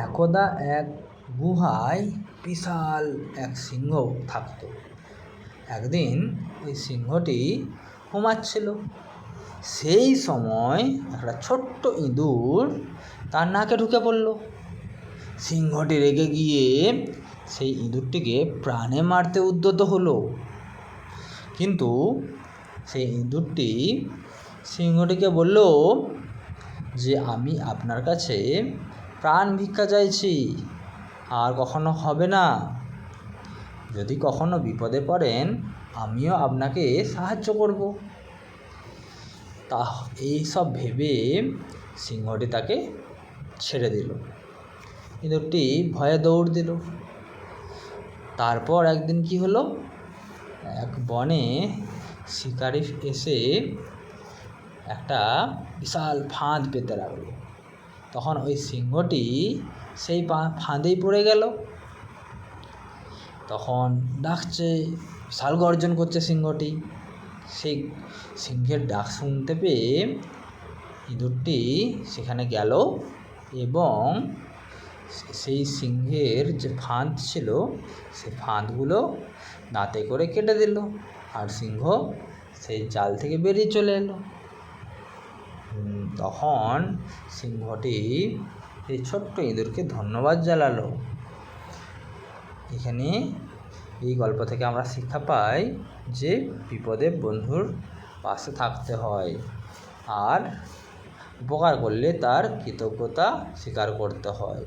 একদা এক গুহায় বিশাল এক সিংহ থাকত। একদিন ওই সিংহটি ঘুমাচ্ছিল। সেই সময় একটা ছোট্ট ইঁদুর তার নাকে ঢুকে পড়ল। সিংহটি রেগে গিয়ে সেই ইঁদুরটিকে প্রাণে মারতে উদ্যত হলো। কিন্তু সেই ইঁদুরটি সিংহটিকে বলল যে, আমি আপনার কাছে প্রাণ ভিক্ষা চাইছি, আর কখনো হবে না। যদি কখনো বিপদে পড়েন, আমিও আপনাকে সাহায্য করব। তা এইসব ভেবে সিংহটি তাকে ছেড়ে দিল। ইঁদুরটি ভয়ে দৌড় দিল। তারপর একদিন কি হলো, এক বনে শিকারি এসে একটা বিশাল ফাঁদ পেতে লাগলো। তখন ওই সিংহটি সেই ফাঁদেই পড়ে গেল। তখন ডাকছে, বিশাল গর্জন করছে সিংহটি। সেই সিংহের ডাক শুনতে পেয়ে ইঁদুরটি সেখানে গেল এবং সেই সিংহের যে ফাঁদ ছিল সেই ফাঁদগুলো দাঁতে করে কেটে দিল, আর সিংহ সেই জাল থেকে বেরিয়ে চলে এলো। তখন সিংহটি এই ছোট্ট ইঁদুরকে ধন্যবাদ জানালো। এখানে এই গল্প থেকে আমরা শিক্ষা পাই যে বিপদে বন্ধুর পাশে থাকতে হয়, আর উপকার করলে তার কৃতজ্ঞতা স্বীকার করতে হয়।